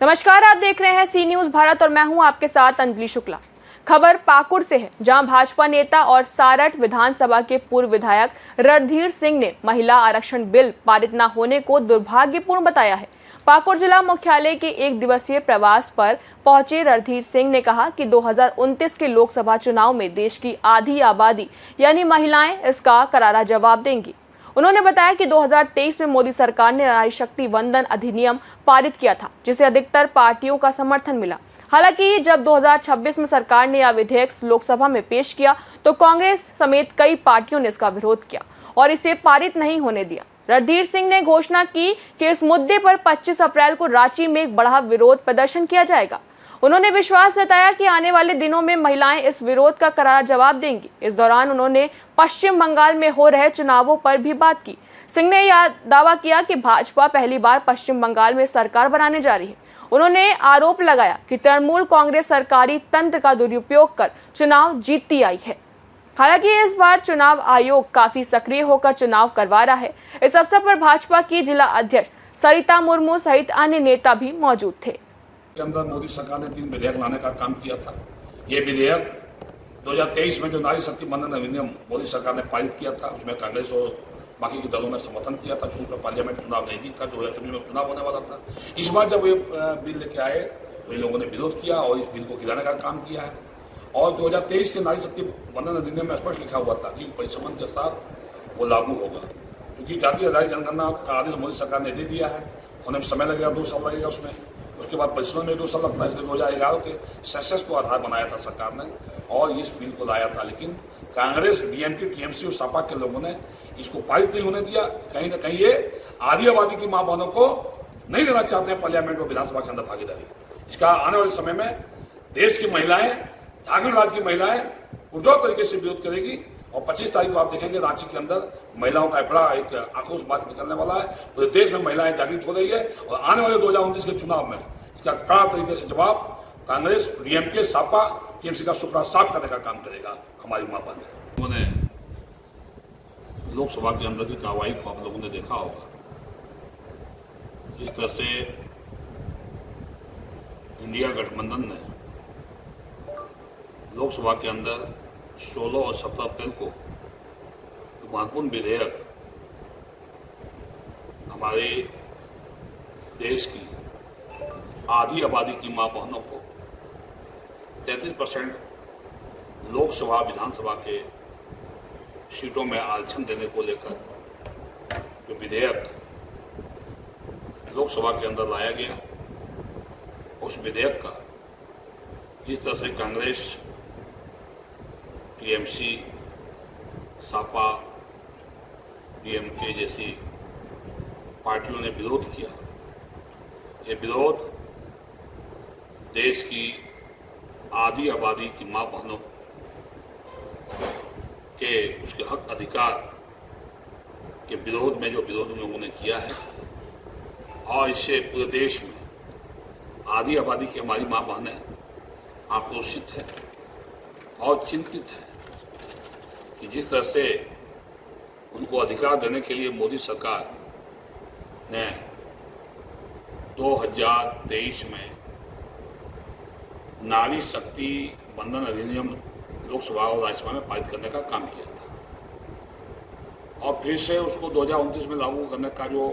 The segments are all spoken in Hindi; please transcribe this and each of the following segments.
नमस्कार, आप देख रहे हैं सी न्यूज भारत और मैं हूं आपके साथ अंजलि शुक्ला। खबर पाकुड़ से है, जहां भाजपा नेता और सारठ विधानसभा के पूर्व विधायक रणधीर सिंह ने महिला आरक्षण बिल पारित न होने को दुर्भाग्यपूर्ण बताया है। पाकुड़ जिला मुख्यालय के एक दिवसीय प्रवास पर पहुंचे रणधीर सिंह ने कहा कि 2029 के लोकसभा चुनाव में देश की आधी आबादी यानी महिलाएं इसका करारा जवाब देंगी। उन्होंने बताया कि 2023 में मोदी सरकार ने नारी शक्ति वंदन अधिनियम पारित किया था, जिसे अधिकतर पार्टियों का समर्थन मिला। हालांकि जब 2026 में सरकार ने यह विधेयक लोकसभा में पेश किया तो कांग्रेस समेत कई पार्टियों ने इसका विरोध किया और इसे पारित नहीं होने दिया। रणधीर सिंह ने घोषणा की कि इस मुद्दे पर 25 अप्रैल को रांची में एक बड़ा विरोध प्रदर्शन किया जाएगा। उन्होंने विश्वास जताया कि आने वाले दिनों में महिलाएं इस विरोध का करारा जवाब देंगी। इस दौरान उन्होंने पश्चिम बंगाल में हो रहे चुनावों पर भी बात की। सिंह ने यह दावा किया कि भाजपा पहली बार पश्चिम बंगाल में सरकार बनाने जा रही है। उन्होंने आरोप लगाया कि तृणमूल कांग्रेस सरकारी तंत्र का दुरुपयोग कर चुनाव जीतती आई है। हालांकि इस बार चुनाव आयोग काफी सक्रिय होकर चुनाव करवा रहा है। इस अवसर पर भाजपा की जिला अध्यक्ष सरिता मुर्मू सहित अन्य नेता भी मौजूद थे। के अंदर मोदी सरकार ने 3 विधेयक लाने का काम किया था। ये विधेयक 2023 में जो नारी शक्ति वंदन अधिनियम मोदी सरकार ने पारित किया था, उसमें कांग्रेस और बाकी के दलों ने समर्थन किया था। चूंकि उसमें पार्लियामेंट चुनाव नजदीक था, 2024 में चुनाव होने वाला था। इस बार जब ये बिल लेके आए तो इन लोगों ने विरोध किया और इस बिल को गिराने का काम किया है। और 2023 के नारी शक्ति वंदन अधिनियम में स्पष्ट लिखा हुआ था कि परिसमन के साथ वो लागू होगा, क्योंकि जातीय आधारित जनगणना का आदेश मोदी सरकार ने दे दिया है। होने में समय लगेगा, 2 साल लगेगा उसमें। उसके बाद परिश्रम में 2 साल लगता है। इसलिए 2011 के सेसेस को आधार बनाया था सरकार ने और इस बिल को लाया था। लेकिन कांग्रेस, डीएमके, टीएमसी और सपा के लोगों ने इसको पारित नहीं होने दिया। कहीं ना कहीं ये आधी आबादी की मां बहनों को नहीं देना चाहते हैं पार्लियामेंट और विधानसभा के अंदर भागीदारी। इसका आने वाले समय में देश की महिलाएं, झारखंड राज्य की महिलाएं पुरजोर तरीके से विरोध करेगी। और 25 तारीख को आप देखेंगे रांची के अंदर महिलाओं का बड़ा एक आक्रोश मार्च निकलने वाला है। पूरे देश में महिलाएं जागृत हो रही है और आने वाले 2029 के चुनाव में इसका कड़ा तरीके से जवाब कांग्रेस, डीएमके, सपा, टीएमसी का सुपड़ा साफ करने का काम करेगा हमारी मां बहन। उन्होंने लोकसभा के अंदर की कार्रवाई को आप लोगों ने देखा होगा। इस तरह से इंडिया गठबंधन ने लोकसभा के अंदर 16 और 17 अप्रैल को महत्वपूर्ण विधेयक हमारे देश की आधी आबादी की मां बहनों को 33% लोकसभा विधानसभा के सीटों में आरक्षण देने को लेकर जो विधेयक लोकसभा के अंदर लाया गया, उस विधेयक का इस तरह से कांग्रेस, टीएमसी, सपा, डीएमके जैसी पार्टियों ने विरोध किया। ये विरोध देश की आधी आबादी की मां बहनों के उसके हक अधिकार के विरोध में जो विरोध उन लोगों ने किया है, और इससे पूरे देश में आधी आबादी की हमारी मां बहनें आक्रोशित है और चिंतित है कि जिस तरह से उनको अधिकार देने के लिए मोदी सरकार ने 2023 में नारी शक्ति वंदन अधिनियम लोकसभा और राज्यसभा में पारित करने का काम किया था और फिर से उसको 2029 में लागू करने का जो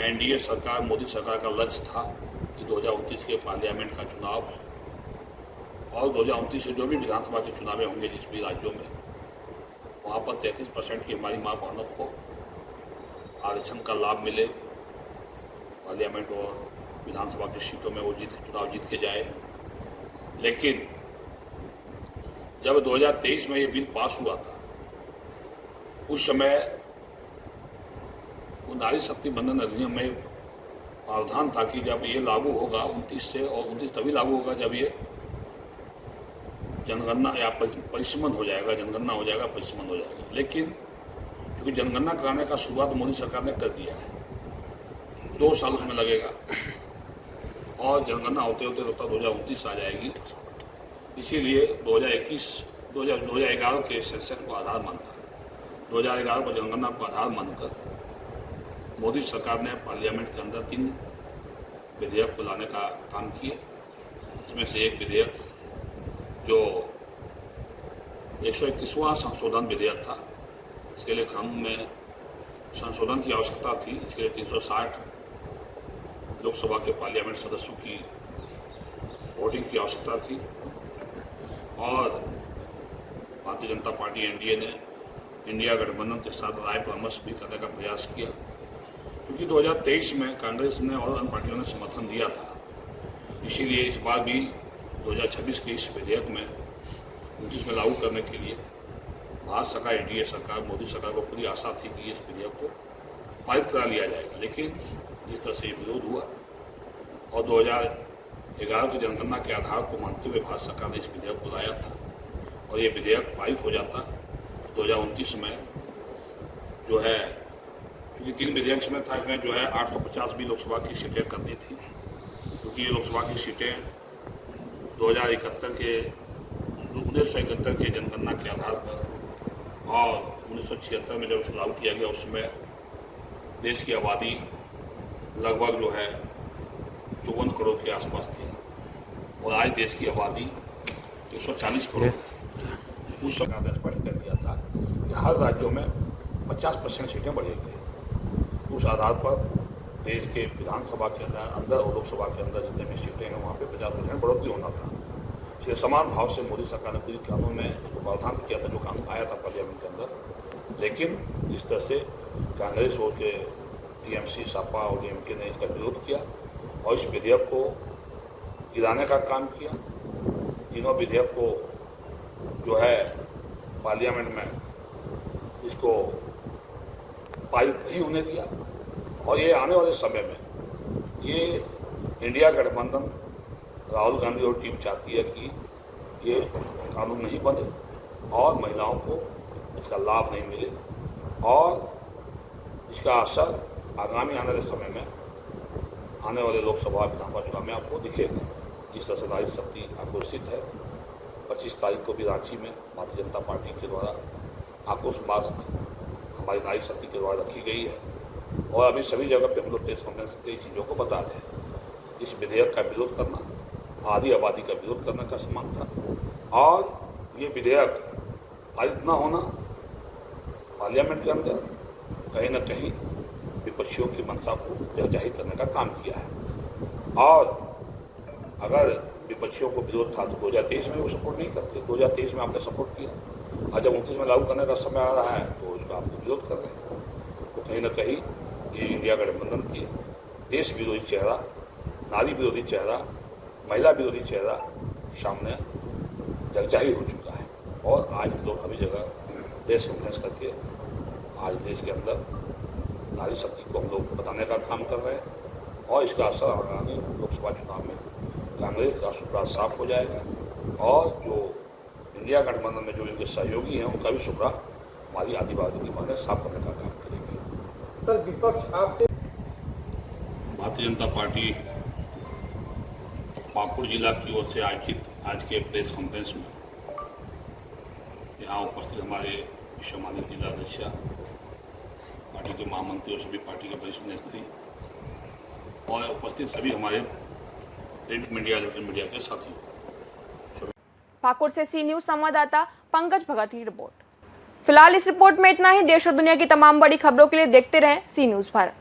एनडीए सरकार, मोदी सरकार का लक्ष्य था कि 2029 के पार्लियामेंट का चुनाव और 2029 से जो भी विधानसभा के चुनाव होंगे जिस भी राज्यों में, वहाँ पर 33% की हमारी मां बहनों को आरक्षण का लाभ मिले, पार्लियामेंट और विधानसभा की सीटों में वो चुनाव जीत के जाए। लेकिन जब 2023 में ये बिल पास हुआ था, उस समय वो नारी शक्ति वंदन अधिनियम में प्रावधान था कि जब ये लागू होगा 29 से, और 29 तभी लागू होगा जब ये जनगणना या परिसीमन हो जाएगा, जनगणना हो जाएगा, परिसीमन हो जाएगा। लेकिन क्योंकि जनगणना कराने का शुरुआत मोदी सरकार ने कर दिया है, 2 साल उसमें लगेगा और जनगणना होते होते 2029 आ जाएगी। इसीलिए 2011 के सेंसस को आधार मानकर, 2011 को जनगणना को आधार मानकर मोदी सरकार ने पार्लियामेंट के अंदर 3 विधेयक को लाने का काम किए। इसमें से एक विधेयक जो 131वां संशोधन विधेयक था, इसके लिए कानून में संशोधन की आवश्यकता थी। इसके लिए 360 लोकसभा के पार्लियामेंट सदस्यों की वोटिंग की आवश्यकता थी और भारतीय जनता पार्टी एनडीए ने इंडिया गठबंधन के साथ राय परामर्श भी करने का प्रयास किया, क्योंकि 2023 में कांग्रेस ने और अन्य पार्टियों ने समर्थन दिया था। इसीलिए इस बार भी 2026 के इस विधेयक में 29 में लागू करने के लिए भारत सरकार, एनडीए सरकार, मोदी सरकार को पूरी आशा थी कि इस विधेयक को पारित करा लिया जाएगा। लेकिन जिस तरह से विरोध हुआ और 2011 की जनगणना के आधार को मानते हुए भारत सरकार ने इस विधेयक को लाया था और ये विधेयक पारित हो जाता 2029 में, जो है, क्योंकि 3 विधेयक में था, इसमें जो है 850 भी लोकसभा की सीटें करनी थी, क्योंकि ये लोकसभा की सीटें 1971 के जनगणना के आधार पर और 1976 में जब इसे लागू किया गया उसमें देश की आबादी लगभग जो है 54 करोड़ के आसपास थी और आज देश की आबादी 140 करोड़। उस सरकार ने स्पष्ट कर दिया था कि हर राज्यों में 50% सीटें बढ़ेगी। उस आधार पर देश के विधानसभा के अंदर और लोकसभा के अंदर जितने भी सीटें हैं वहाँ पे 50% बढ़ोतरी होना था। इसलिए समान भाव से मोदी सरकार ने पूरी कानून में इसको प्रावधान किया था, जो कानून आया था पार्लियामेंट के अंदर। लेकिन जिस तरह से कांग्रेस और के टीएमसी, सपा और डीएमके ने इसका विरोध किया और इस विधेयक को गिराने का काम किया, तीनों विधेयक को जो है पार्लियामेंट में इसको पारित नहीं होने दिया और ये आने वाले समय में ये इंडिया गठबंधन, राहुल गांधी और टीम चाहती है कि ये कानून नहीं बने और महिलाओं को इसका लाभ नहीं मिले और इसका असर आगामी आने वाले समय में आने वाले लोकसभा विधानसभा चुनाव में आपको दिखेगा। जिस तरह से नारी शक्ति आक्रोशित है, 25 तारीख को भी रांची में भारतीय जनता पार्टी के द्वारा आक्रोश मार्च हमारी नारी शक्ति के द्वारा रखी गई है और अभी सभी जगह पे हम लोग प्रेस कॉन्फ्रेंस की चीज़ों को बता रहे हैं। इस विधेयक का विरोध करना आधी आबादी का विरोध करने का समान था और ये विधेयक पारित न होना पार्लियामेंट के अंदर कहीं न कहीं विपक्षियों की मंशा को जगजाहिर करने का काम किया है। और अगर विपक्षियों को विरोध था तो 2023 में वो सपोर्ट नहीं करते। 2023 में आपने सपोर्ट किया और जब 29 में लागू करने का समय आ रहा है तो उसका आपको विरोध कर रहे हैं। तो कहीं न कहीं ये इंडिया गठबंधन की देश विरोधी चेहरा, नारी विरोधी चेहरा, महिला विरोधी चेहरा सामने जगजाहिर हो चुका है और आज लोग सभी जगह प्रेस कॉन्फ्रेंस करके आज देश के अंदर नारी शक्ति को हम लोग बताने का काम कर रहे हैं और इसका असर आगामी लोकसभा चुनाव में कांग्रेस का सुपड़ा साफ हो जाएगा और जो इंडिया गठबंधन में जो इनके सहयोगी हैं उनका भी सुपड़ा हमारी आदिवासी की माने साफ करने का काम करेगी। सर, विपक्ष आपके भारतीय जनता पार्टी पाकुड़ जिला की ओर से आयोजित आज के प्रेस कॉन्फ्रेंस में यहाँ उपस्थित हमारे सम्मानित जिलाध्यक्ष, पार्टी के महामंत्री और सभी पार्टी के वरिष्ठ नेतृत्व और उपस्थित सभी हमारे प्रिंट मीडिया, इलेक्ट्रॉनिक मीडिया के साथियों। पाकुड़ से सी न्यूज संवाददाता पंकज भगत की रिपोर्ट। फिलहाल इस रिपोर्ट में इतना ही। देश और दुनिया की तमाम बड़ी खबरों के लिए देखते रहें सी न्यूज भारत।